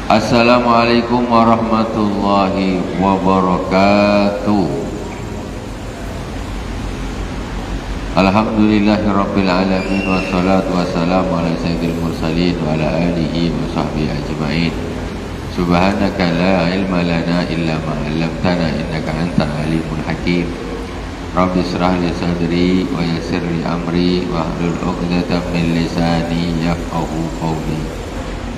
Assalamualaikum warahmatullahi wabarakatuh. Alhamdulillahirabbil alamin wassalatu wassalamu ala sayyidil mursalin wa ala alihi wa sahbihi ajma'in. Subhanaka la ilma lana illa ma 'allamtana innaka antal alimul hakim. Rabbi israh li sadri wa yassir li amri wa hlul 'uqdatam min lisani yafqahu qawli.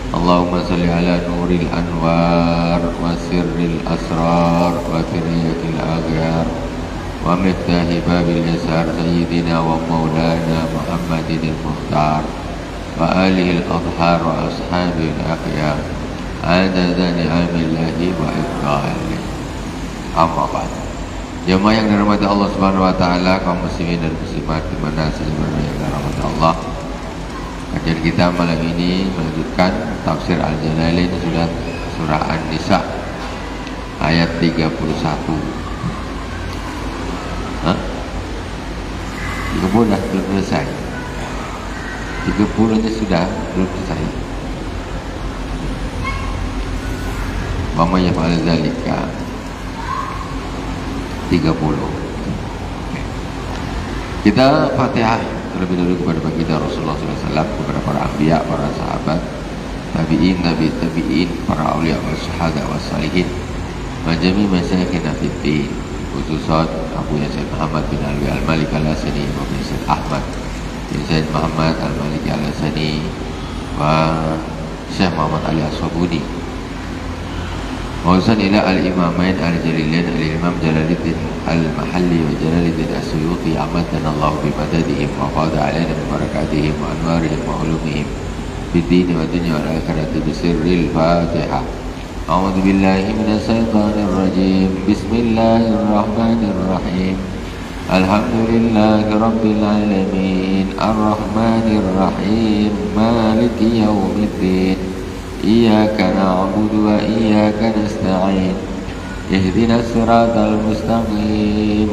Allahumma salli ala nuril anwar wa sirril asrar wa firyatil aghyar wa miftahi babil yasar sayyidina wa maulana Muhammadin al-Mukhtar wa alihi al-adhar wa ashabil akhyar adada ni'amillahi wa ifqalihi. Amma ba'd. Jemaah yang dirahmati Allah Subhanahu wa taala, kaum muslimin dan muslimat dimana saja berada yang dirahmati Allah. Kajian kita malam ini melanjutkan tafsir Al-Jalalain surah An-Nisa ayat 31. 30 dah belum selesai. 30 aja sudah belum selesai. Wa may yaf'al dzalika 30. Kita Fatihah terlebih dahulu kepada baginda Rasulullah SAW, kepada para anbiya, para sahabat, tabi'in, tabi'in, para awliya wa syuhada wa salihin, majami masyayikhina fiddin, khususan Abu Yasin Muhammad bin Alwi Al-Malik Al-Hasani wa bin Said Ahmad bin Said Muhammad Al-Malik Al-Hasani wa Syekh Muhammad Ali As-Sabuni. Mausan ila al-imamain al-jalilain al-imam Jalaluddin al-Mahalli wa Jalaluddin as-Suyuti amadana Allah bimadadihim wa qada alaina bibarakatihim wa anwarihim wa ulumihim bid-din wa dunya wal akhirati bisirril Fatihah. A'udzu billahi minasy syaithanir rajim. Bismillahirrahmanirrahim. Alhamdulillahi rabbil alamin arrahmanir rahim maliki yaumiddin. Iyyaka na'budu wa iyyaka nasta'in. Ihdinas siratal mustaqim.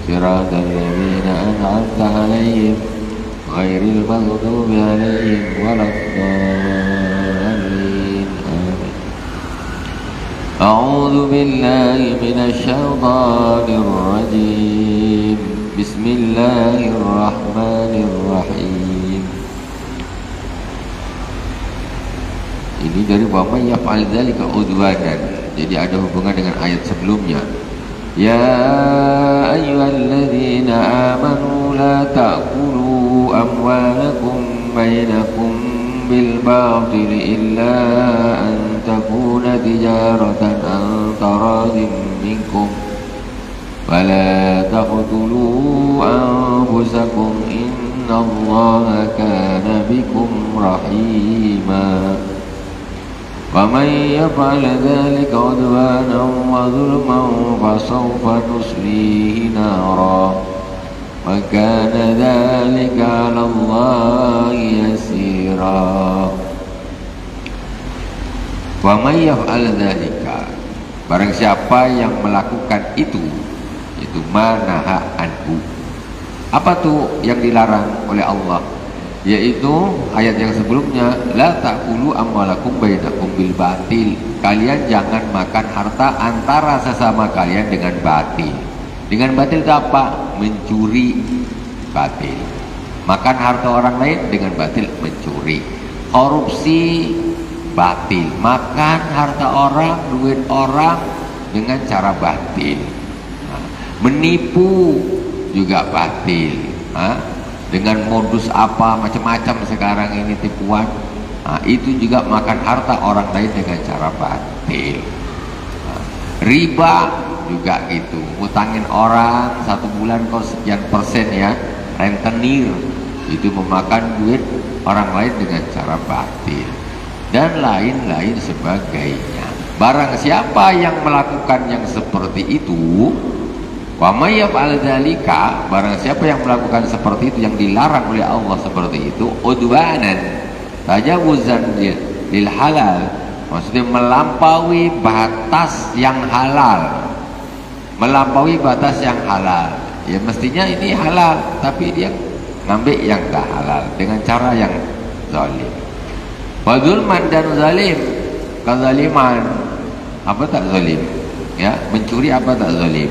Siratal ladzina an'amta 'alaihim ghairil maghdubi 'alaihim waladdallin. Amin. A'udzu billahi minasy syaithanir rajim. Bismillahirrahmanirrahim. Ini dari wa may yaf'al dzalika udwanan. Jadi ada hubungan dengan ayat sebelumnya. Ya ayyuhalladzina amanu la ta'kulu amwalakum bainakum bil batil illa an takuna tijaratan an taradin minkum wala taqtulu anfusakum innallaha kana bikum rahima. وَمَنْ يَفْعَلْ ذَلِكَ عُدْوَانًا وَظُلْمًا فَسَوْفَ نُصْلِيهِ نَارًا وَكَانَ ذَلِكَ عَلَى اللَّهِ يَسِيرًا. وَمَنْ يَفْعَلْ ذَلِكَ, barang siapa yang melakukan itu manaha anhu. Apa tuh yang dilarang oleh Allah? Yaitu ayat yang sebelumnya, la ta'kulu amwalakum bainakum bil batil. Kalian jangan makan harta antara sesama kalian dengan batil. Dengan batil itu apa? Mencuri, batil. Makan harta orang lain dengan batil, mencuri. Korupsi, batil. Makan harta orang, duit orang dengan cara batil. Menipu juga batil. Dengan modus apa macam-macam sekarang ini tipuan. Itu juga makan harta orang lain dengan cara batil. Riba juga gitu, ngutangin orang 1 bulan kok sekian persen ya, rentenir, itu memakan duit orang lain dengan cara batil dan lain-lain sebagainya. Barang siapa yang melakukan yang seperti itu, wa may yaf'al dzalika, barang siapa yang melakukan seperti itu, yang dilarang oleh Allah seperti itu, udwanan, tajawuzan lil halal, maksudnya melampaui batas yang halal. Melampaui batas yang halal, ya mestinya ini halal, tapi dia ngambil yang tak halal dengan cara yang zalim. Wa zulman, dan zalim, kezaliman. Apa tak zalim? Ya, mencuri apa tak zalim?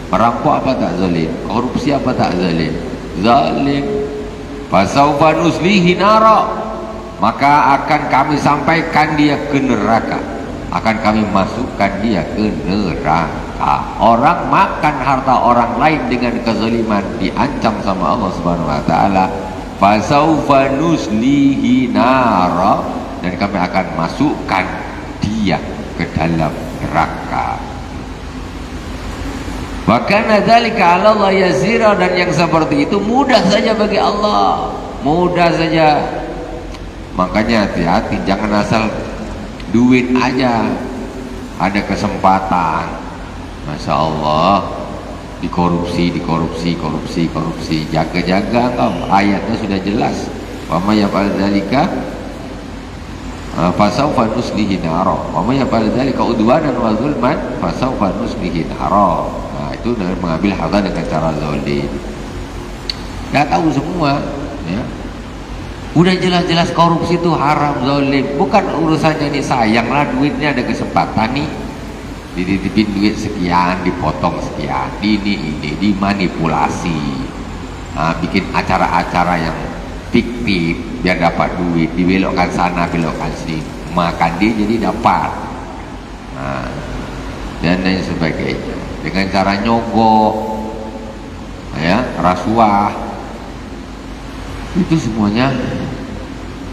Merampok apa tak zalim? Korupsi apa tak zalim? Zalim. Fasaufa nuslihi nara, maka akan kami sampaikan dia ke neraka, akan kami masukkan dia ke neraka. Orang makan harta orang lain dengan kezaliman diancam sama Allah Subhanahu wa taala, fasaufa nuslihi nara, dan kami akan masukkan dia ke dalam neraka. Bahkan dzalika 'ala Allah yasira, dan yang seperti itu mudah saja bagi Allah, mudah saja. Makanya hati-hati, jangan asal duit aja, ada kesempatan, masya Allah, dikorupsi, jaga-jaga engkau. Ayatnya sudah jelas, wa may yaf'al dzalika fasawfa nuslihi nara, wa may yaf'al dzalika udwanan wa zulman fasawfa nuslihi nara. Nah, itu dengan mengambil harta dengan cara zalim. Dah tahu semua, ya. Udah jelas-jelas korupsi itu haram, zalim. Bukan urusannya ini, sayanglah duitnya, ada kesempatan nih dititipin duit sekian, dipotong sekian, ini dimanipulasi. Nah, bikin acara-acara yang fiktif biar dapat duit, dibelokkan sana, belokkan sini, makan dia jadi dapat. Nah, dan lain sebagainya, dengan cara nyogok, ya, rasuah, itu semuanya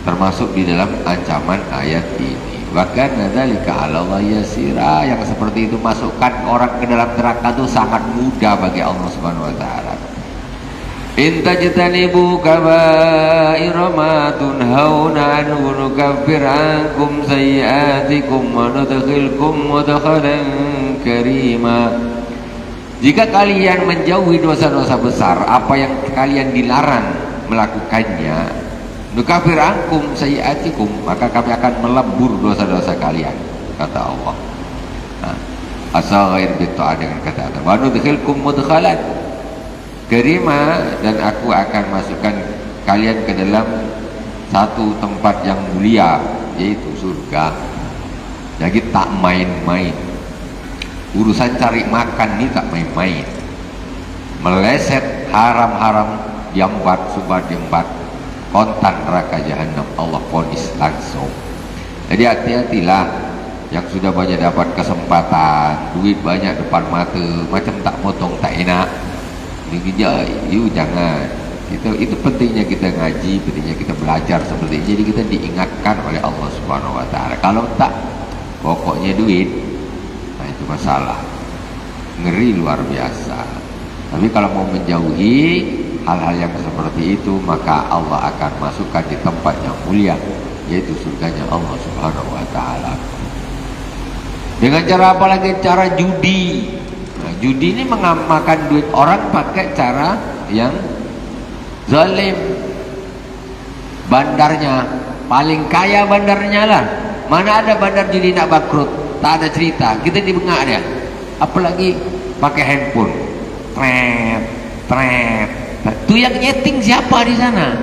termasuk di dalam ancaman ayat ini. Bahkan dzalika 'ala Allah yasira, yang seperti itu masukkan orang ke dalam neraka itu sangat mudah bagi Allah Subhanahu wa taala. In tajtanibu kaba'ira ma tunhauna anhu nukaffir ankum sayyi'atikum wa nudkhilkum mudkhalan karima. Jika kalian menjauhi dosa-dosa besar, apa yang kalian dilarang melakukannya, nukaffir ankum sayyi'atikum, maka kami akan melebur dosa-dosa kalian, kata Allah. Nah, asal ghair bitta'ah, dengan kata Allah, wa nudkhilkum mudkhalan karima, dan aku akan masukkan kalian ke dalam satu tempat yang mulia, yaitu surga. Jadi tak main-main. Urusan cari makan ini tak main-main. Meleset haram-haram diambat, subah diambat, kontan neraka jahanam, Allah vonis langsung. Jadi hati-hatilah yang sudah banyak dapat kesempatan, duit banyak depan mata, macam tak motong tak enak. You jangan. Itu pentingnya kita ngaji, pentingnya kita belajar seperti ini. Jadi kita diingatkan oleh Allah Subhanahu wa taala. Kalau tak, pokoknya duit, nah itu masalah. Ngeri luar biasa. Tapi kalau mau menjauhi hal-hal yang seperti itu, maka Allah akan masukkan di tempat yang mulia, yaitu surganya Allah Subhanahu wa taala. Dengan cara apa lagi? Cara judi. Nah, judi ini makan duit orang pakai cara yang zalim. Bandarnya paling kaya, bandarnya lah. Mana ada bandar judi nak bangkrut? Tak ada cerita. Kita dibengak dia. Apalagi pakai handphone. Tret. Itu yang nyeting siapa di sana?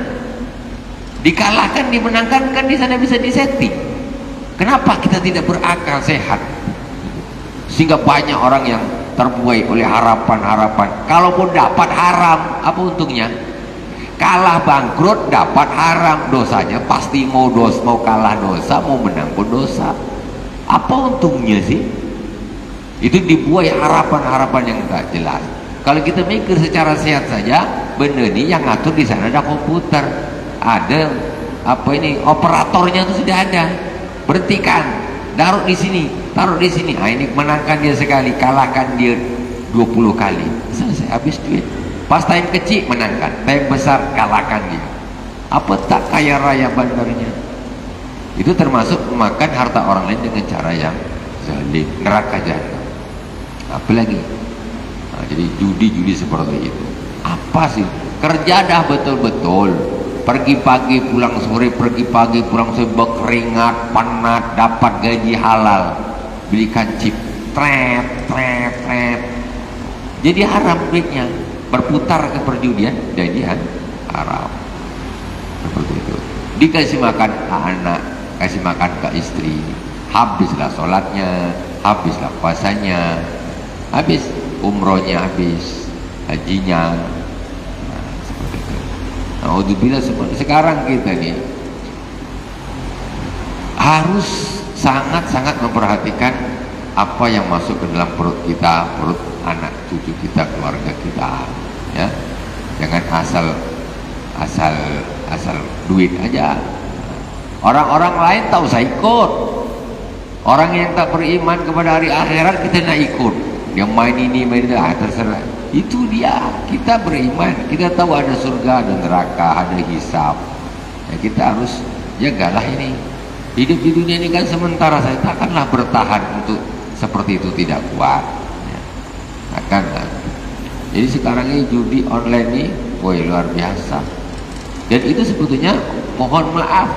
Dikalahkan, dimenangkan, kan di sana bisa disetting. Kenapa kita tidak berakal sehat? Sehingga banyak orang yang terbuai oleh harapan-harapan. Kalaupun dapat haram, apa untungnya? Kalah bangkrut, dapat haram, dosanya pasti mau kalah dosa, mau menang pun dosa. Apa untungnya sih? Itu dibuai harapan-harapan yang tak jelas. Kalau kita mikir secara sehat saja, benar nih yang ngatur di sana ada komputer, ada operatornya itu sudah ada. Berhentikan, taruh di sini, taruh di sini. Nah, ini menangkan dia sekali, kalahkan dia 20 kali, selesai, habis duit. Pas time kecil menangkan, time besar kalahkan dia. Apa tak kaya raya bandarnya? Itu termasuk memakan harta orang lain dengan cara yang zalim, neraka jahanam. Apalagi? Nah, jadi judi seperti itu. Apa sih? Kerja dah betul-betul. Pergi pagi pulang sore, pergi pagi pulang sore, berkeringat, penat, dapat gaji halal, belikan chip, tret. Jadi haram duitnya, berputar ke perjudian, jadi haram. Seperti itu. Dikasih makan anak, kasih makan ke istri, habislah sholatnya, habislah puasanya, habis umrohnya, habis hajinya. Nah, seperti itu. Alhamdulillah, sekarang kita nih harus sangat-sangat memperhatikan apa yang masuk ke dalam perut kita, perut anak cucu kita, keluarga kita, ya. Jangan asal duit aja. Orang-orang lain tak usah ikut. Orang yang tak beriman kepada hari akhirat kita nak ikut. Dia main ini, main itu, terserah. Itu dia. Kita beriman, kita tahu ada surga, ada neraka, ada hisab. Ya, kita harus jagalah ini. Hidup di dunia ini kan sementara, saya takkanlah bertahan untuk seperti itu, tidak kuat. Ya, takkanlah. Jadi sekarang ini judi online ini, woi, luar biasa. Dan itu sebetulnya mohon maaf,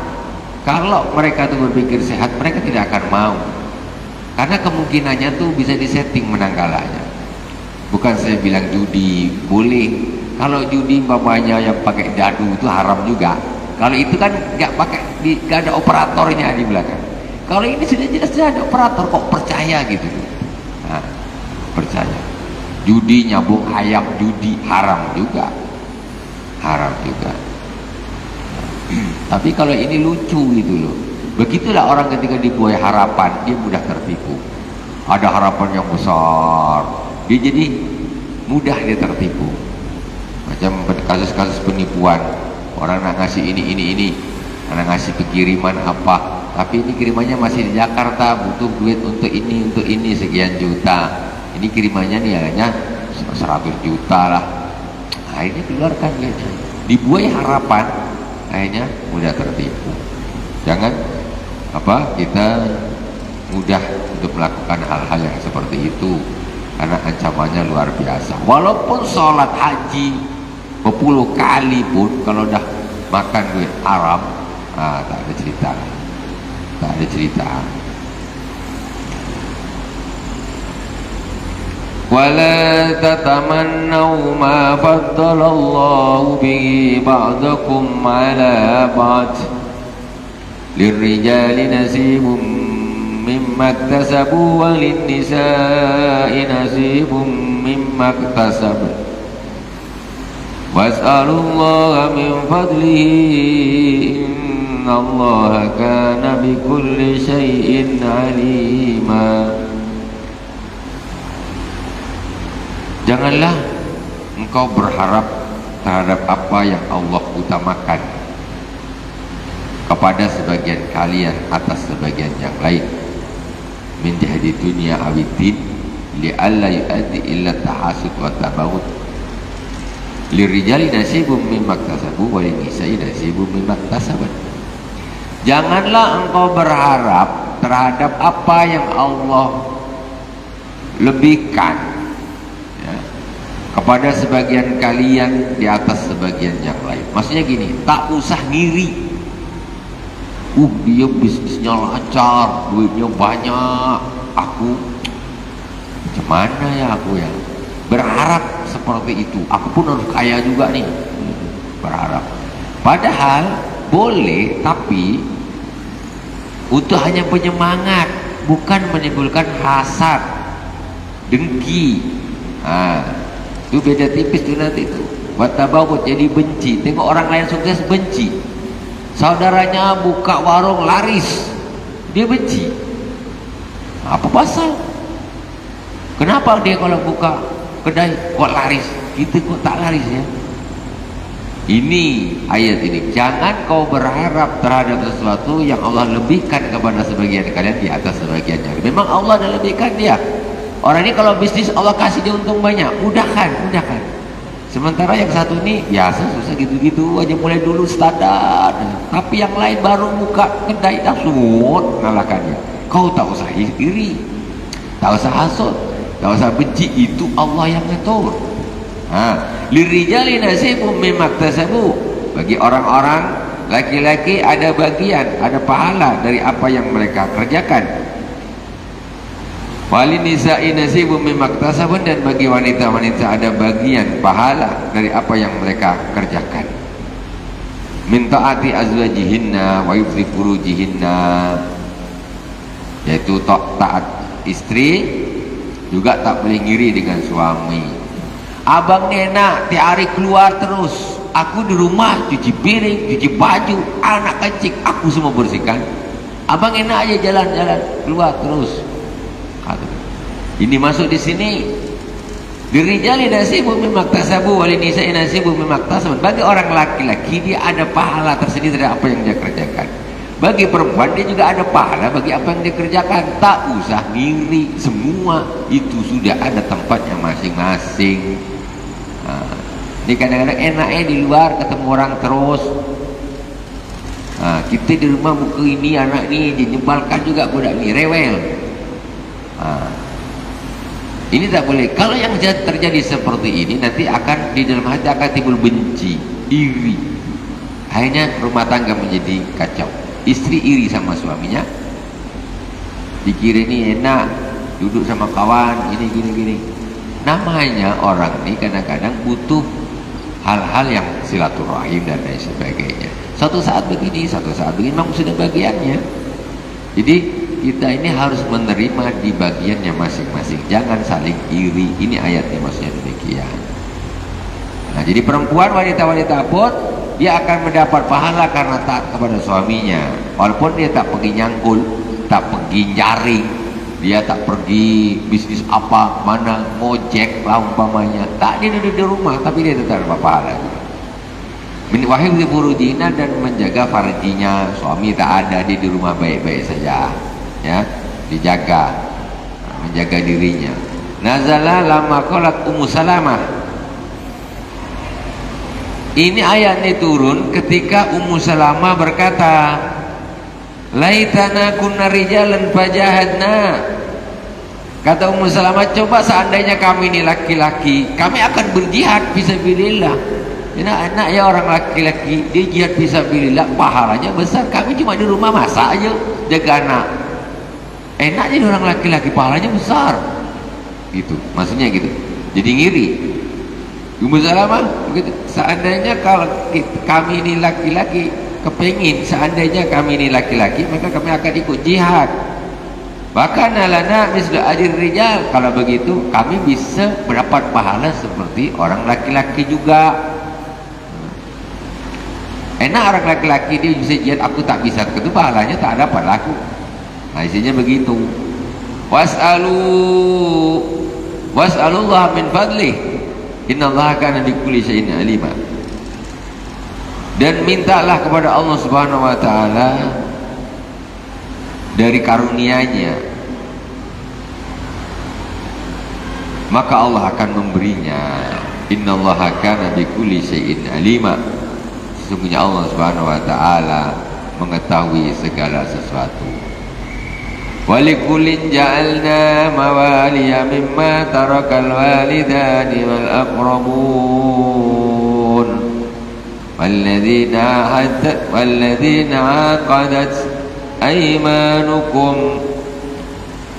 kalau mereka tuh berpikir sehat, mereka tidak akan mau. Karena kemungkinannya tuh bisa disetting menang kalahnya. Bukan saya bilang judi boleh. Kalau judi babanya yang pakai dadu itu haram juga. Kalau itu kan nggak pakai, nggak ada operatornya di belakang. Kalau ini sudah jelas ada operator, kok percaya gitu. Nah, percaya. Judi nyambung ayam, judi haram juga, haram juga. Tapi kalau ini lucu gitu loh. Begitulah orang ketika dibuai harapan, dia mudah tertipu. Ada harapan yang besar, dia jadi mudah dia tertipu. Macam kasus-kasus penipuan. Orang nak ngasih ini, nak ngasih pengiriman apa, tapi ini kirimannya masih di Jakarta, butuh duit untuk ini sekian juta. Ini kirimannya nih hanya 100 juta lah. Akhirnya keluarkan duitnya. Dibuai harapan, akhirnya mudah tertipu. Jangan kita mudah untuk melakukan hal-hal yang seperti itu, karena ancamannya luar biasa. Walaupun sholat haji berpuluh kali pun, kalau dah makan duit haram, tak ada cerita, tak ada cerita. Wala tatamannaw ma faddalallahu bihi ba'dakum ala ba'd lirrijali nasibum mimma iktasabu wa linnisa'i nasibum mimma iktasabu was'alullaha min fadlihi innallaha kana bikulli syai'in alima. Janganlah engkau berharap terhadap apa yang Allah utamakan kepada sebagian kalian atas sebagian yang lain. Min jahdi dunya awidin li'alla yu'addi illa tahasud wa tabaghut. Lirijali nasibum mimma iktasabu wa linisai nasibum mimma iktasabat. Janganlah engkau berharap terhadap apa yang Allah lebihkan kepada sebagian kalian di atas sebagian yang lain. Maksudnya gini, tak usah ngiri. Dia bisnisnya lancar, duitnya banyak, aku macam mana ya aku ya? Berharap seperti itu. Aku pun harus kaya juga nih. Berharap. Padahal boleh, tapi untuk hanya penyemangat, bukan menimbulkan hasad, dengki. Itu beda tipis tuh nanti tuh. Watabawut, jadi benci. Tengok orang lain sukses, benci. Saudaranya buka warung laris, dia benci. Apa pasal? Kenapa dia kalau buka kedai kok laris, kita kok tak laris ya? Ini ayat ini. Jangan kau berharap terhadap sesuatu yang Allah lebihkan kepada sebagian kalian di atas sebagian yang lain. Memang Allah dah lebihkan dia. Orang ini kalau bisnis Allah kasih dia untung banyak, mudahkan. Sementara yang satu ini biasa susah gitu-gitu aja, mulai dulu standar. Tapi yang lain baru buka kedai dah semut ngalahkan dia. Kau tak usah iri, tak usah hasut, tak usah benci, itu Allah yang ngatur. Lirijali nasibum mimma iktasabu. Bagi orang-orang laki-laki ada bagian, ada pahala dari apa yang mereka kerjakan. Walin nisa'i nasibum mimma iktasabun, dan bagi wanita-wanita ada bagian pahala dari apa yang mereka kerjakan. Min ta'ati azwajihinna wa yufdi furujihinna, yaitu taat istri, juga tak boleh ngiri dengan suami. Abang enak tiap hari keluar terus, aku di rumah cuci piring, cuci baju, anak kecil aku semua bersihkan. Abang enak aja jalan-jalan keluar terus. Ini masuk di sini. Dirijali nasibu mimaktasabu wali nisa'i nasibu mimaktasabun. Bagi orang laki-laki dia ada pahala tersendiri dari apa yang dia kerjakan. Bagi perempuan dia juga ada pahala bagi apa yang dia kerjakan. Tak usah ngiri, semua itu sudah ada tempatnya masing-masing. Ini kadang-kadang enaknya di luar ketemu orang terus. Kita di rumah muka ini anak ini dinyebalkan juga budak ini rewel. Ini tak boleh. Kalau yang terjadi seperti ini nanti akan di dalam hati akan timbul benci, iri. Akhirnya rumah tangga menjadi kacau. Istri iri sama suaminya, dikira ini enak duduk sama kawan ini gini-gini. Namanya orang ini kadang-kadang butuh hal-hal yang silaturahim dan lain sebagainya. Satu saat begini, satu saat begini, memang sudah bagiannya. Jadi kita ini harus menerima di bagiannya masing-masing, jangan saling iri. Ini ayatnya maksudnya demikian. Nah, jadi perempuan, wanita-wanita pun dia akan mendapat pahala karena taat kepada suaminya, walaupun dia tak pergi nyangkul, tak pergi jaring, dia tak pergi bisnis apa mana, ngojek lah umpamanya, tak, dia duduk di rumah tapi dia tetap dapat pahala. Wahai burujina, dan menjaga farjinya, suami tak ada, dia di rumah baik-baik saja, ya, dijaga, menjaga dirinya. Nazala lama qalat Ummu Salamah. Ini ayat ini turun ketika Ummu Salamah berkata, laitana kunna rijalan fajahadna. Kata Ummu Salamah, coba seandainya kami ini laki-laki, kami akan berjihad fisabilillah. Enak ya orang laki-laki dia jihad fisabilillah, pahalanya besar. Kami cuma di rumah masak aja, jaga anak. Enak jadi orang laki-laki, pahalanya besar. Gitu, maksudnya gitu. Jadi ngiri. Ummu Salamah begitu. Seandainya kalau kami ini laki-laki kepengin, seandainya kami ini laki-laki, maka kami akan ikut jihad. Bahkan lana mislu ajir rijal. Kalau begitu kami bisa mendapat pahala seperti orang laki-laki juga. Enak orang laki-laki dia bisa jihad, aku tak bisa, itu pahalanya tak dapat laku. Nah, isinya begitu. Was'alullah min fadlih, innallaha kana bikulli syai'in alima. Dan mintalah kepada Allah Subhanahu wa taala dari karunia-Nya, maka Allah akan memberinya. Innallaha kana bikulli syai'in alima. Sesungguhnya Allah Subhanahu wa taala mengetahui segala sesuatu. Walikullin ja'alna mawaliya mimma tarakal walidani wal aqrabun walladzina aqadat aymanukum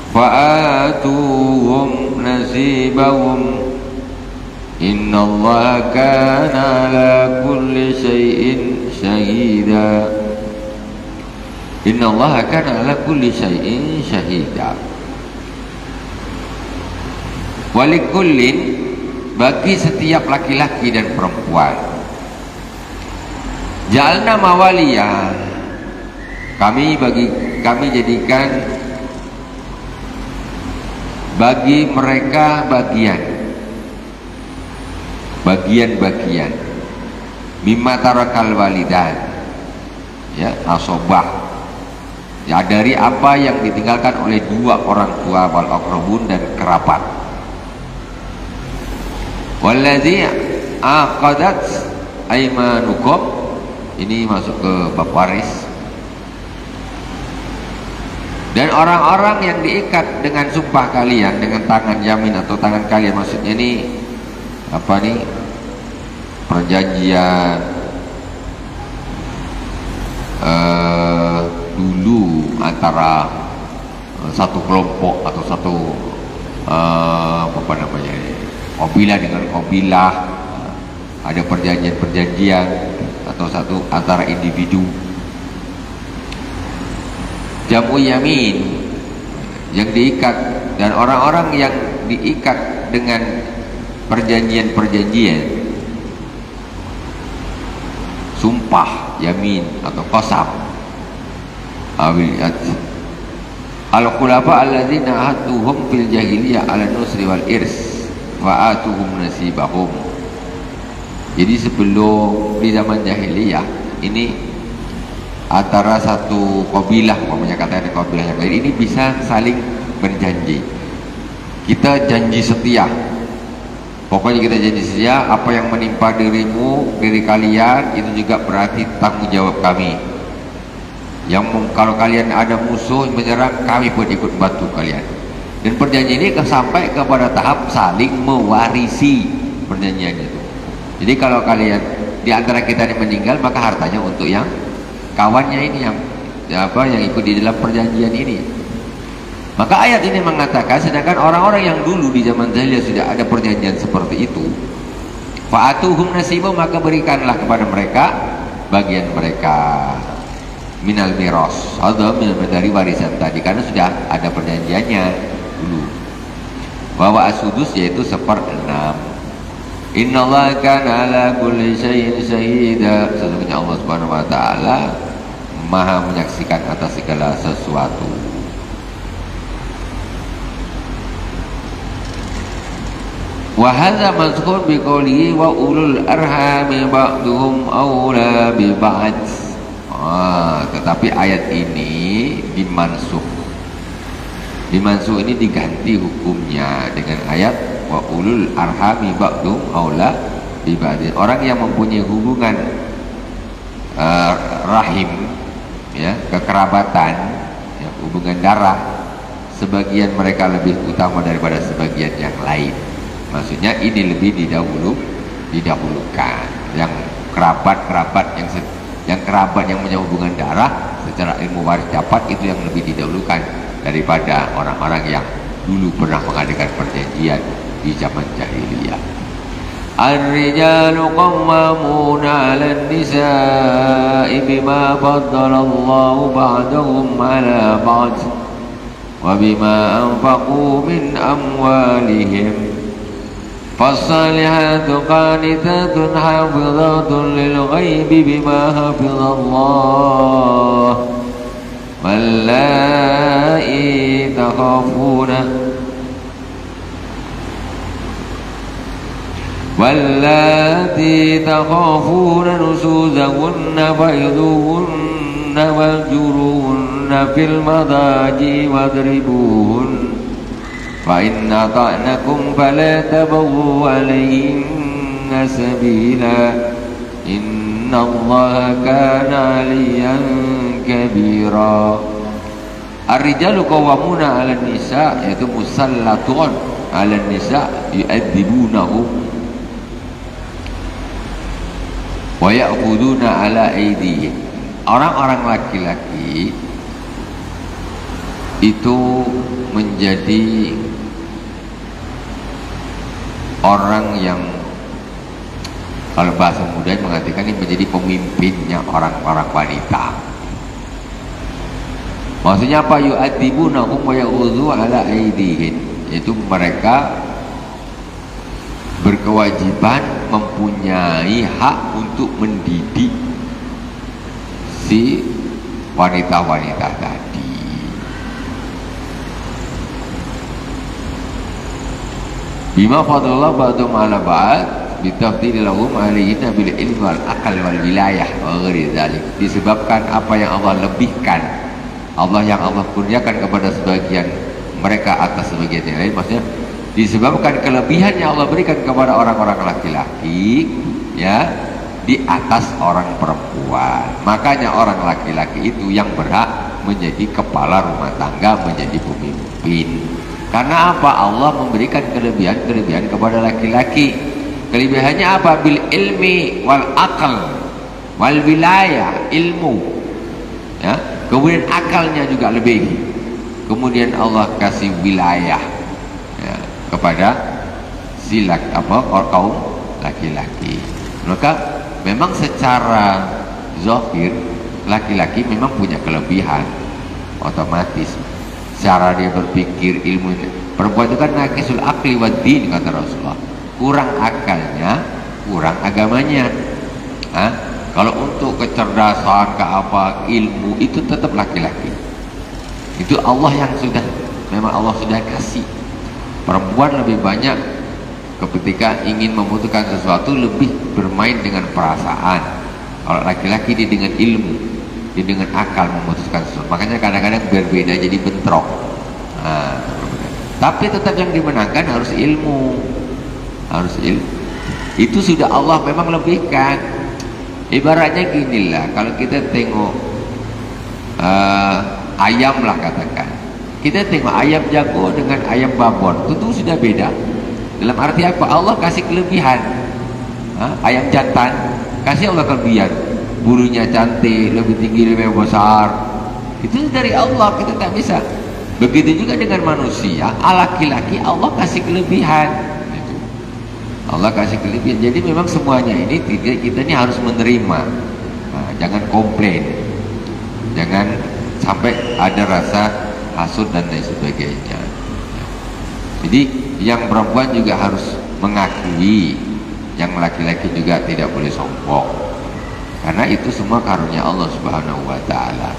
fa'atuhum nasibahum innallaha kana ala kulli syai'in syahida. Innallaha kana ala kulli syai'in syahida. Walikullin, bagi setiap laki-laki dan perempuan, ja'alna mawaliya, kami jadikan bagi mereka bagian mimma tarakal walidan, ya, asobah, ya, dari apa yang ditinggalkan oleh dua orang tua, wal aqrabun, dan kerabat. Wallazi aqadat aymanukum, ini masuk ke bab waris. Dan orang-orang yang diikat dengan sumpah kalian, dengan tangan yamin atau tangan kalian, maksudnya ini apa nih, perjanjian dulu antara satu kelompok atau satu apa namanya, kabilah dengan kabilah, ada perjanjian atau satu antara individu. Jamu yamin, yang diikat, dan orang-orang yang diikat dengan perjanjian-perjanjian, sumpah, yamin atau qasam, al-khulafa alladzina ahadtuhum fil jahiliyah ala nusri wal irs wa atuhum nasibahum. Jadi sebelum di zaman jahiliyah ini, antara satu kabilah, umpamanya katakan kabilah yang lain ini bisa saling berjanji. Kita janji setia. Pokoknya kita janji setia, apa yang menimpa dirimu, diri kalian, itu juga berarti tanggung jawab kami. Kalau kalian ada musuh menyerang, kami pun ikut bantu kalian. Dan perjanjian ini sampai kepada tahap saling mewarisi perjanjian itu. Jadi kalau kalian di antara kita yang meninggal, maka hartanya untuk yang kawannya ini, yang ikut di dalam perjanjian ini. Maka ayat ini mengatakan, sedangkan orang-orang yang dulu di zaman jahiliyah sudah ada perjanjian seperti itu, fa'atuhum nasibah, maka berikanlah kepada mereka bagian mereka minal miros, atau dari warisan tadi, karena sudah ada perjanjiannya dulu. Bahwa asudus yaitu 1/6. Innallaha kana ala kulli syai'in syahida. Sesungguhnya Allah Subhanahu wa taala Maha menyaksikan atas segala sesuatu. Wa hadza mazkur bi qawlihi wa ulul arhami ba'duhum aula bi ba'd. Tetapi ayat ini dimansuh. Dimansuh ini diganti hukumnya dengan ayat wa ulul arhami ba'duhum aula bi ba'd. Orang yang mempunyai hubungan rahim, ya, kekerabatan, ya, hubungan darah, sebagian mereka lebih utama daripada sebagian yang lain. Maksudnya ini lebih didahulukan. Yang kerabat yang punya hubungan darah secara ilmu waris dapat, itu yang lebih didahulukan daripada orang-orang yang dulu pernah mengadakan perjanjian di zaman jahiliyah. Ar-rijalu qawwamuna 'alan nisa'i bima faddalallahu ba'dahum 'ala ba'd wa bima anfaqu min amwalihim. Fassalihatu qanitatun hafizatun lil ghaibi bima hafizallah wallai takhafuna nusuzahunna fa'idhuhunna wahjuruhunna fil madaji wadribuhunna فَإِنْ أَطَعْنَكُمْ فَلَا تَبْغُوا عَلَيْهِنَّ سَبِيلًا إِنَّ اللَّهَ كَانَ عَلِيًّا كَبِيرًا. Ar-rijalu qawwamuna 'alan nisa, yaitu musallatun 'alan nisa yu'adzibunahum wa ya'khuduna 'ala aydihim. Orang-orang laki-laki itu menjadi orang yang, kalau bahasa muda mengatakan ini menjadi pemimpinnya orang-orang wanita. Maksudnya apa? Yu'adzibunahum wa ya'khudhu 'ala aydihim, yaitu mereka berkewajiban, mempunyai hak untuk mendidik si wanita-wanita tadi. Bima fadlallah ba'dhum 'ala ba'd bitafdili lahum 'alaihinna bil ilmi wal aql wal wilayah wa ghairi dzalik. Disebabkan apa yang Allah lebihkan, yang Allah kurniakan kepada sebagian mereka atas sebagian yang lain. Maksudnya disebabkan kelebihan yang Allah berikan kepada orang-orang laki-laki, ya, di atas orang perempuan. Makanya orang laki-laki itu yang berhak menjadi kepala rumah tangga, menjadi pemimpin. Karena apa? Allah memberikan kelebihan kepada laki-laki. Kelebihannya apa? Bil ilmi wal aql wal wilayah, ilmu, ya. Kemudian akalnya juga lebih. Kemudian Allah kasih wilayah, ya, kepada kaum laki-laki. Maka memang secara zahir laki-laki memang punya kelebihan otomatis. cara dia berpikir, ilmu. Perempuan itu kan naqisul aqli wad din, kata Rasulullah. Kurang akalnya, kurang agamanya. Kalau untuk kecerdasan, ke apa, ilmu, itu tetap laki-laki. Itu Allah yang sudah, memang Allah sudah kasih. Perempuan lebih banyak ketika ingin memutuskan sesuatu lebih bermain dengan perasaan. Kalau laki-laki dia dengan ilmu, dia dengan akal memutuskan sesuatu. Makanya kadang-kadang berbeda, jadi bentrok. Tapi tetap yang dimenangkan harus ilmu, harus ilmu. Itu sudah Allah memang lebihkan. Ibaratnya ginilah, kalau kita tengok ayam lah katakan, kita tengok ayam jago dengan ayam babon, tentu sudah beda. Dalam arti apa? Allah kasih kelebihan. Ayam jantan kasih Allah kelebihan, bulunya cantik, lebih tinggi, lebih besar. Itu dari Allah, kita tak bisa. Begitu juga dengan manusia, laki-laki Allah kasih kelebihan. Allah kasih kelebihan. Jadi memang semuanya ini kita ini harus menerima. Jangan komplain, jangan sampai ada rasa hasut dan lain sebagainya. Jadi yang perempuan juga harus mengakui, yang laki-laki juga tidak boleh sombong, karena itu semua karunia Allah Subhanahu wa taala.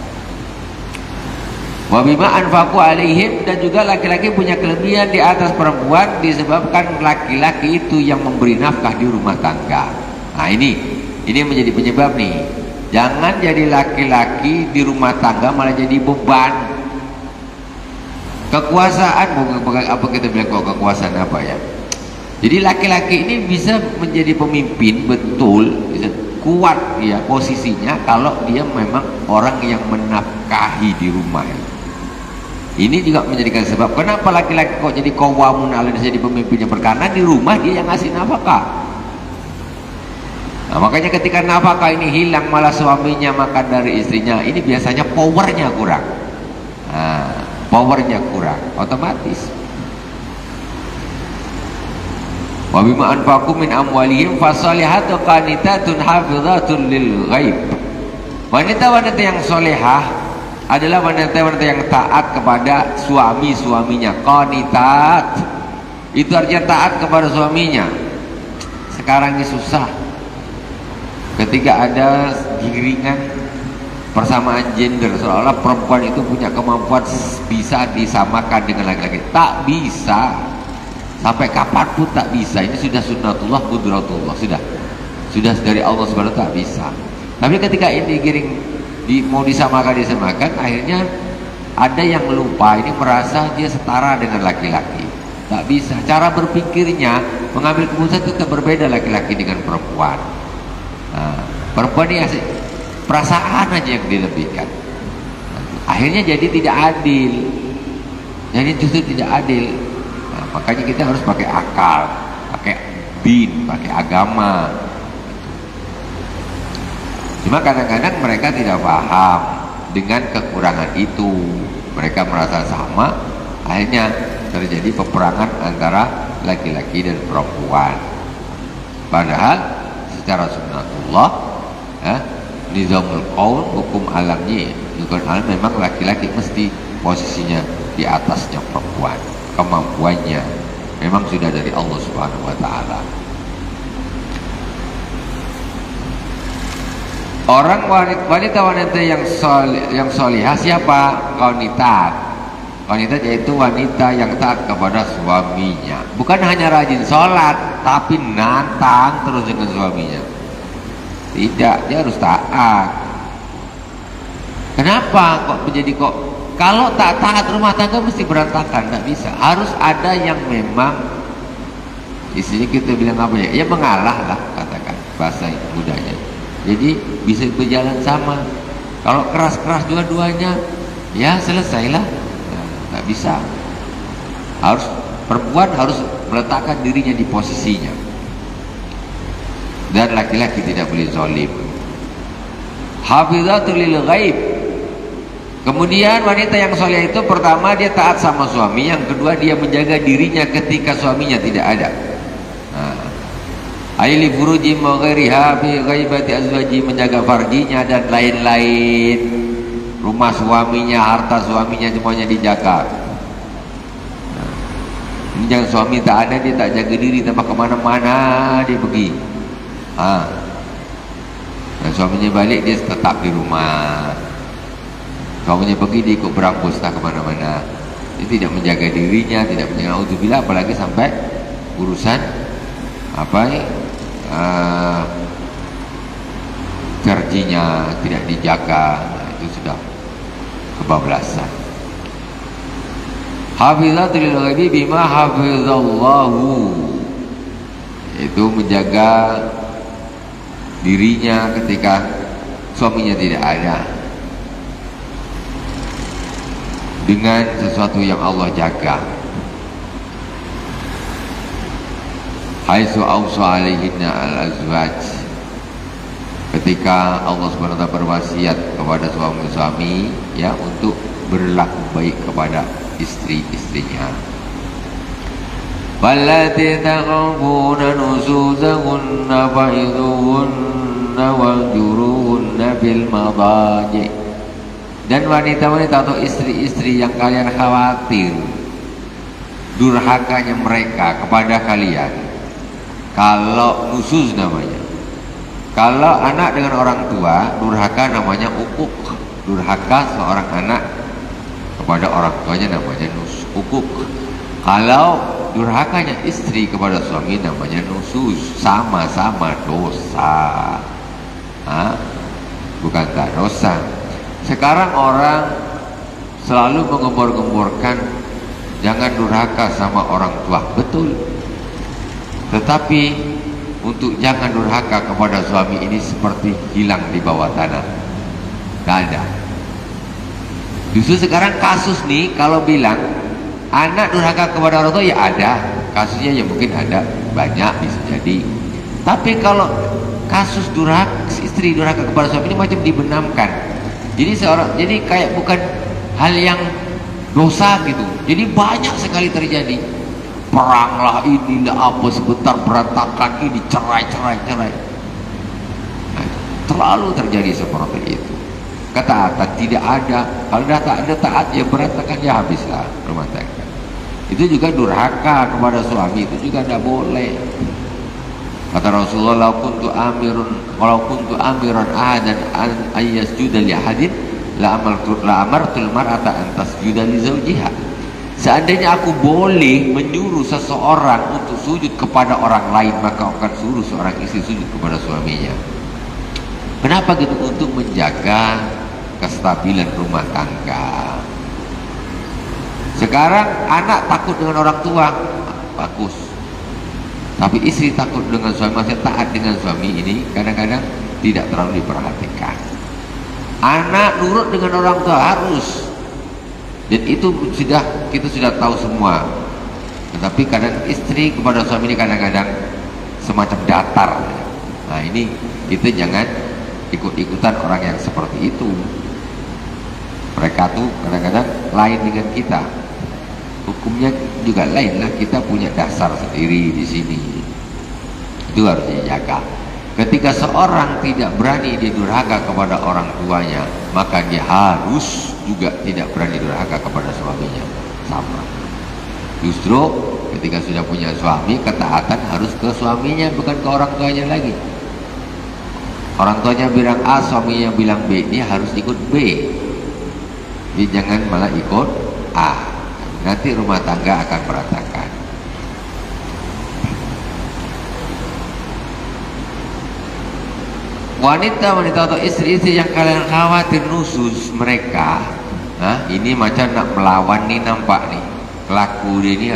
Wa bima anfaqu alaihim, dan juga laki-laki punya kelebihan di atas perempuan disebabkan laki-laki itu yang memberi nafkah di rumah tangga. Nah ini menjadi penyebab nih. Jangan jadi laki-laki di rumah tangga malah jadi beban. Kekuasaan, apa kita bilang kok kekuasaan apa ya? Jadi laki-laki ini bisa menjadi pemimpin, betul, bisa kuat ya posisinya kalau dia memang orang yang menafkahi di rumah. Ini juga menjadikan sebab kenapa laki-laki kok jadi qawamun 'ala, jadi pemimpinnya, karena di rumah dia yang ngasih nafkah. Nah, makanya ketika nafkah ini hilang malah suaminya makan dari istrinya, ini biasanya powernya kurang. Powernya kurang, otomatis. Wa bima anfaqu min amwalihim fasalihatu qanitatun hafizatun lil ghaib. Wanita-wanita yang solehah adalah wanita-wanita yang taat kepada suaminya. Qanitat itu artinya taat kepada suaminya. Sekarang ini susah ketika ada giringan persamaan gender, seolah-olah perempuan itu punya kemampuan bisa disamakan dengan laki-laki. Tak bisa, sampai kapanpun tak bisa. Ini sudah sunnatullah, qudratullah, sudah dari Allah Subhanahu wa taala, tak bisa. Tapi ketika ini giring mau disamakan, akhirnya ada yang lupa, ini merasa dia setara dengan laki-laki. Tak bisa. Cara berpikirnya, mengambil keputusan itu berbeda laki-laki dengan perempuan. Perempuan ini asik, perasaan aja yang dilebihkan. Akhirnya jadi tidak adil. Jadi justru tidak adil. Makanya kita harus pakai akal, pakai bin, pakai agama. Cuma kadang-kadang mereka tidak paham dengan kekurangan itu. Mereka merasa sama, akhirnya terjadi peperangan antara laki-laki dan perempuan. Padahal secara sunnatullah, nizamul qaul, hukum alamnya, hukum alam memang laki-laki mesti posisinya di atasnya perempuan. Kemampuannya memang sudah dari Allah Subhanahu wa taala. Orang wanita-wanita yang solihah siapa? Qanitat. Qanitat yaitu wanita yang taat kepada suaminya. Bukan hanya rajin sholat, tapi nantang terus dengan suaminya. Tidak, dia harus taat. Kenapa kok menjadi kalau tak taat rumah tangga mesti berantakan? Tidak bisa. Harus ada yang memang isinya kita bilang apa ya? Ya mengalah lah, katakan bahasa mudanya. Jadi bisa berjalan sama. Kalau keras-keras dua-duanya, ya selesailah. Nggak bisa. Perempuan harus meletakkan dirinya di posisinya. Dan laki-laki tidak boleh zalim. Hafizatul lil ghaib. Kemudian wanita yang soleh itu pertama dia taat sama suami, yang kedua dia menjaga dirinya ketika suaminya tidak ada. Aili furuji wa ghairiha bi ghaibati azwaji, menjaga farjinya dan lain-lain. rumah suaminya, harta suaminya semuanya dijaga. Ini jangan suami tak ada, dia tak jaga diri, tambah kemana-mana dia pergi. Dan suaminya balik, dia tetap di rumah. Suaminya pergi, dia ikut berampus tak kemana-mana. Dia tidak menjaga dirinya, tidak menjaga auzubillah, apalagi sampai urusan charginya tidak dijaga. Itu sudah kebablasan. Hafizatul ghaibi bima hafizallahu, itu menjaga dirinya ketika suaminya tidak ada dengan sesuatu yang Allah jaga. Haitsu awsa alaihinna al-azwaj, ketika Allah SWT berwasiat kepada suami-suami ya untuk berlaku baik kepada istri-istrinya. Wallati takhafuna nusuzahunna fa'idhuhunna wahjuruhunna fil madaji. Dan wanita-wanita atau istri-istri yang kalian khawatir durhakanya mereka kepada kalian, kalau nusuz namanya, kalau anak dengan orang tua durhaka namanya ukuk. Durhaka seorang anak kepada orang tuanya namanya ukuk. Kalau durhakanya istri kepada suami namanya nusuz. Sama-sama dosa. Bukan tak dosa. Sekarang orang selalu menggembor-gemborkan jangan durhaka sama orang tua. Betul. Tetapi untuk jangan durhaka kepada suami ini seperti hilang di bawah tanah. Gak ada. Justru sekarang kasus nih, kalau bilang anak durhaka kepada orang tua, ya ada kasusnya, ya mungkin ada, banyak bisa jadi. Tapi kalau kasus istri durhaka kepada suami ini macam dibenamkan. Jadi kayak bukan hal yang dosa gitu. Jadi banyak sekali terjadi. Peranglah inilah apa, sebentar berantakan ini, cerai. Terlalu terjadi seperti itu. Ketaatan tidak ada. Kalau dah tak ada taat, ya berantakan, ya habislah rumah tangga. Itu juga durhaka kepada suami, itu juga tidak boleh. Kata Rasulullah, kalau kuntu amiran ahadan an ayyasjuda li ahadin la amartul mar'ata an tasjuda li zawjiha. Seandainya aku boleh menyuruh seseorang untuk sujud kepada orang lain, maka akan suruh seorang istri sujud kepada suaminya. Kenapa gitu? Untuk menjaga kestabilan rumah tangga. Sekarang anak takut dengan orang tua, bagus. Tapi istri takut dengan suami, masih taat dengan suami ini kadang-kadang tidak terlalu diperhatikan. Anak nurut dengan orang tua harus. Dan itu kita sudah tahu semua. Tetapi kadang istri kepada suami ini kadang-kadang semacam datar. Nah ini kita jangan ikut-ikutan orang yang seperti itu. Mereka tuh kadang-kadang lain dengan kita. Hukumnya juga lain lah. Kita punya dasar sendiri di sini. Itu harus dijaga. Ketika seorang tidak berani dia durhaka kepada orang tuanya, maka dia harus juga tidak berani durhaka kepada suaminya. Sama. Justru ketika sudah punya suami, ketaatan harus ke suaminya, bukan ke orang tuanya lagi. Orang tuanya bilang A, suaminya bilang B, dia harus ikut B. Dia jangan malah ikut A. Nanti rumah tangga akan berantakan. Wanita-wanita atau istri-istri yang kalian khawatir nusus mereka, ini macam nak melawan nih, nampak nih kelaku dia ini,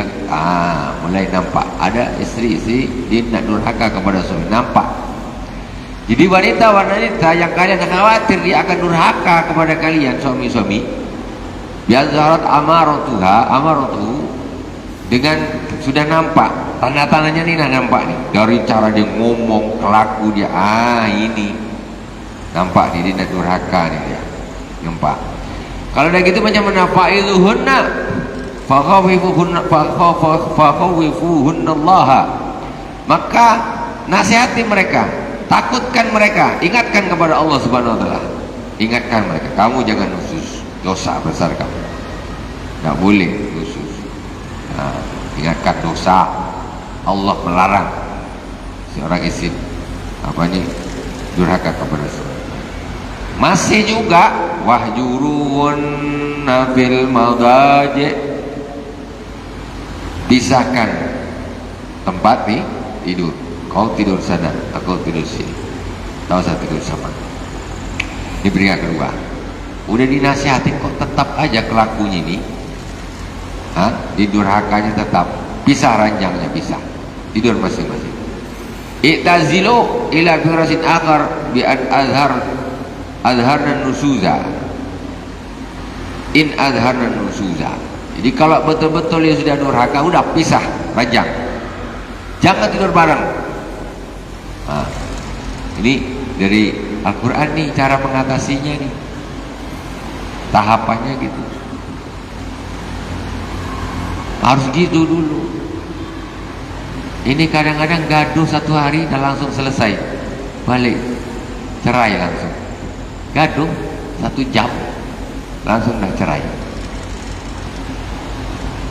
mulai nampak ada istri-istri dia nak durhaka kepada suami, nampak. Jadi wanita-wanita yang kalian khawatir dia akan durhaka kepada kalian, suami-suami, biazarat amaratuhu, dengan sudah nampak tanda-tandanya nih, nampak nih dari cara dia ngomong, kelaku dia, ini nampak nih dia nak durhaka nih, dia nampak. Kalau dah gitu macam mana? Fa'izuhunna fakhawifuhunnallaha, maka nasihati mereka, takutkan mereka, ingatkan kepada Allah Subhanahu wa taala. Ingatkan mereka, kamu jangan nusus, dosa besar kamu, tidak boleh nusus. Ingatkan dosa, Allah melarang seorang istri durhaka kepada suami. Masih juga wahjurunna fil madaji, pisahkan tempat tidur. Kau tidur sana, aku tidur sini, tak usah tidur sama. Ini peringatan kedua. Udah dinasihatin kok tetap aja kelakunya ini, didurhakanya tetap. Pisah ranjangnya, pisah, tidur masing-masing. I'tazilu ila firasin akhar bi an azharna nusuza. In azharna nusuza. Jadi kalau betul-betul dia sudah durhaka, udah pisah ranjang. Jangan tidur bareng. Ini dari Al-Quran nih, cara mengatasinya nih, tahapannya gitu. Harus gitu dulu. Ini kadang-kadang gaduh satu hari dan langsung selesai, balik cerai langsung. Gaduh 1 jam langsung dah cerai.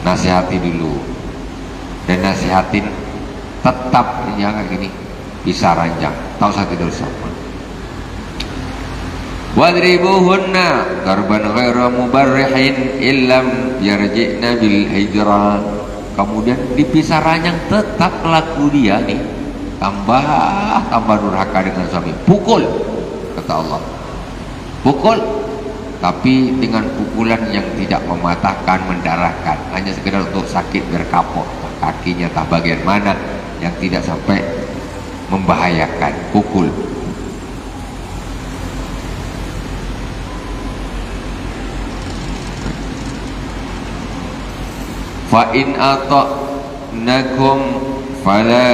Nasihati dulu, dan nasihatin tetap jangan gini, bisa ranjang, tak usah tidur sama. Wadribuhunna darban ghaira mubarrihin illam yarji'na bil hijrah. Kemudian dipisah ranjang, tetap pelaku dia nih tambah durhaka dengan suami. Pukul, kata Allah, pukul, tapi dengan pukulan yang tidak mematahkan, mendarahkan, hanya sekedar untuk sakit berkapok kakinya, tak bagian mana yang tidak sampai membahayakan. Pukul. Fa in ata'nakum fala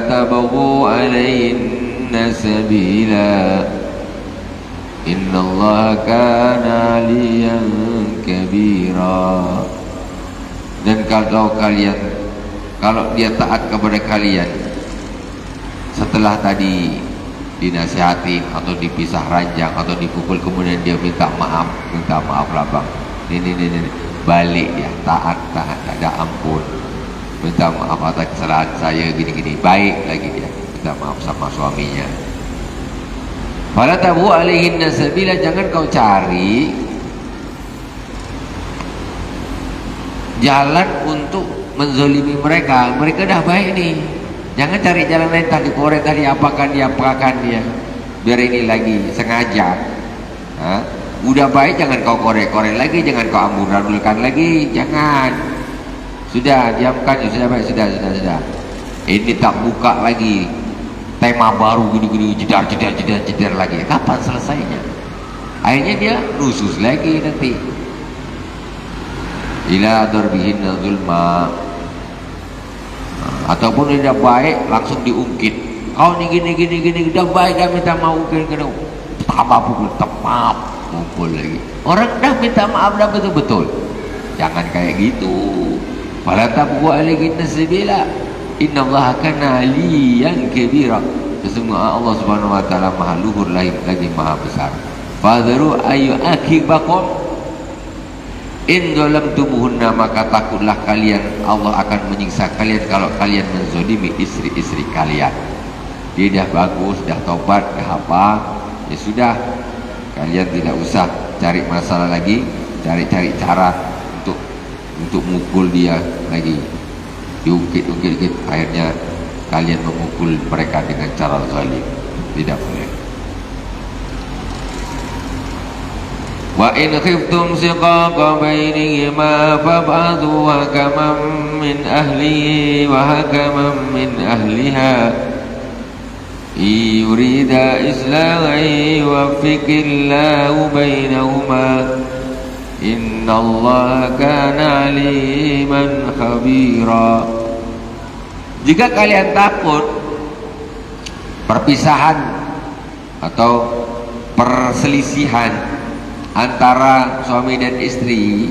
tabghu alayhinna sabila innallaha kana 'aliyan kabira. Dan kalau dia taat kepada kalian setelah tadi dinasihatin atau dipisah ranjang atau dipukul, kemudian dia minta maaf lah bang, ini balik ya, taat, ada ampun, minta maaf atas kesalahan saya gini-gini, baik lagi dia minta maaf sama suaminya. Fala tabu alaihinna sabila, jangan kau cari jalan untuk menzolimi mereka. Mereka dah baik nih, jangan cari jalan lain, tadi korek, tadi apakan dia, biar ini lagi sengaja. Udah baik, jangan kau korek-korek lagi, jangan kau amburadulkan lagi, jangan. Sudah, diamkan, sudah baik, sudah. Ini tak buka lagi tema baru gini-gini, jedar lagi. Kapan selesainya? Akhirnya dia nusus lagi nanti. Ila darbihinna zulma. Ataupun dia baik, langsung diungkit. Kau ni gini, udah baik, dah minta maaf, kena tambah pukul, maaf, pukul lagi. Orang dah minta maaf dah betul-betul. Jangan kayak gitu. Fala tabghu alaihinna sabila innallaha kana 'aliyan kabira. Sesungguhnya Allah Subhanahu wa taala Maha luhur lagi Maha besar. Fadharu ayu akibakum in zalamtumuhunna, maka takutlah kalian Allah akan menyiksa kalian kalau kalian menzalimi istri-istri kalian. Dia dah bagus, dah taubat, dah apa, ya sudah, kalian tidak usah cari masalah lagi, cari cara untuk mukul dia lagi, diungkit, akhirnya kalian memukul mereka dengan cara zalim. Tidak boleh. Wa in khiftum shiqaqa bainihima fab'athu hakaman min ahlihi wa hakaman min ahliha yurida islahan yuwaffiqillahu bainahuma innallaha kana 'aliman khabira. Jika kalian takut perpisahan atau perselisihan antara suami dan istri,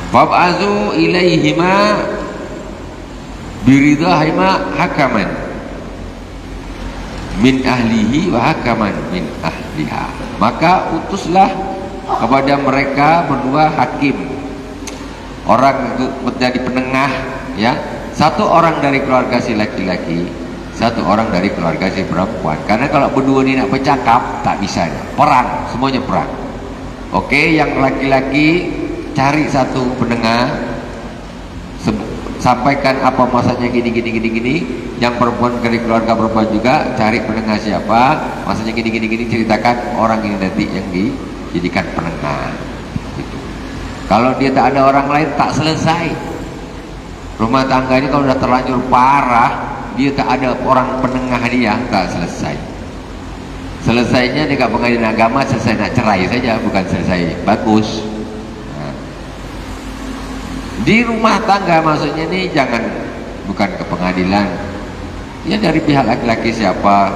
fab'azu ilaihima biridahima hakaman, min ahlihi wa hakaman min ahliha. Maka utuslah kepada mereka berdua hakim, orang untuk menjadi penengah, ya, satu orang dari keluarga si laki-laki, satu orang dari keluarga si perempuan. Karena kalau berdua ini nak bercakap tak bisa, perang, semuanya perang. Oke, yang laki-laki cari satu penengah, sampaikan apa masanya gini. Yang perempuan dari keluarga perempuan juga cari penengah siapa, masanya gini, ceritakan orang ini nanti yang dijadikan penengah. Gitu. Kalau dia tak ada orang lain tak selesai. Rumah tangga ini kalau sudah terlanjur parah, dia tak ada orang penengah, dia tak selesai. Selesainya dekat pengadilan agama, selesai nak cerai saja, bukan selesai bagus. Nah, di rumah tangga maksudnya ini jangan, bukan ke pengadilan, ya dari pihak laki-laki siapa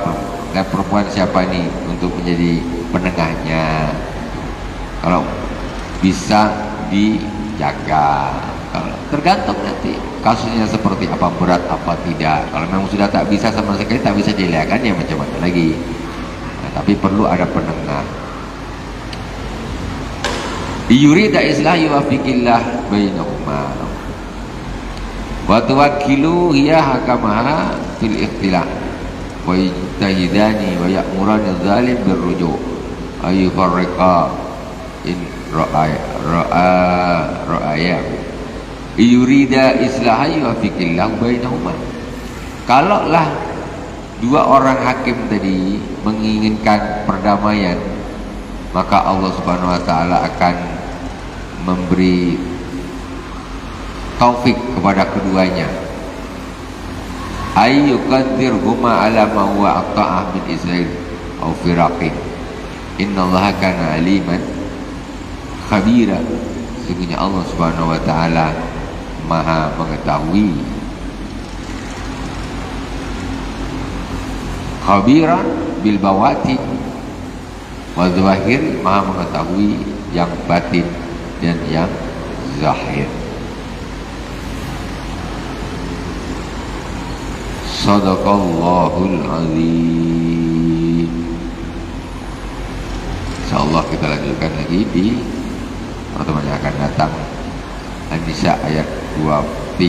dan perempuan siapa nih untuk menjadi penengahnya. Kalau bisa dijaga, kalau tergantung nanti kasusnya seperti apa, berat apa tidak. Kalau memang sudah tak bisa sama sekali, tak bisa dilakukan, ya macam mana lagi. Tapi perlu ada penengah. Yurida islah yuwafiqillah bainahuma wa tuwakkilu hiya hakamaha fil ikhtilaf wa yajtahidani wa ya'murani adh-dhalim birruju' ay yufarriqa in ra'aya yurida islah yuwafiqillah bainahuma. Kalaulah dua orang hakim tadi menginginkan perdamaian, maka Allah Subhanahu wa taala akan memberi taufik kepada keduanya. Ayyuqaddirhuma ala ma huwa aqta'ah min Israil aw firaqih. Innallaha kana aliman khabira. Sesungguhnya Allah Subhanahu wa taala Maha mengetahui. Khabiran bil bawatin wa zahir, Maha mengetahui yang batin dan yang zahir. Sadaqallahul azim. Insyaallah kita lanjutkan lagi di pertemuan yang akan datang. An-Nisa ayat 236.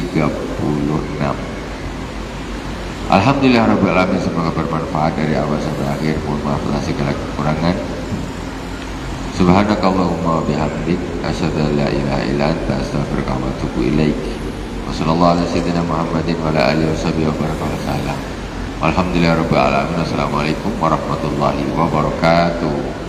Alhamdulillah Rabbil Alamin, semoga bermanfaat dari awal sampai akhir. Mohon maaf atas segala kekurangan. Subhanakallahumma wa bihamdik, asyhadu an la ilaha illa anta, astaghfiruka wa atubu ilaik. Wassallallahu ala sayyidina Muhammadin wa ala alihi washabihi wa baraka wasallam. Alhamdulillah Rabbil Alamin. Assalamualaikum warahmatullahi wabarakatuh.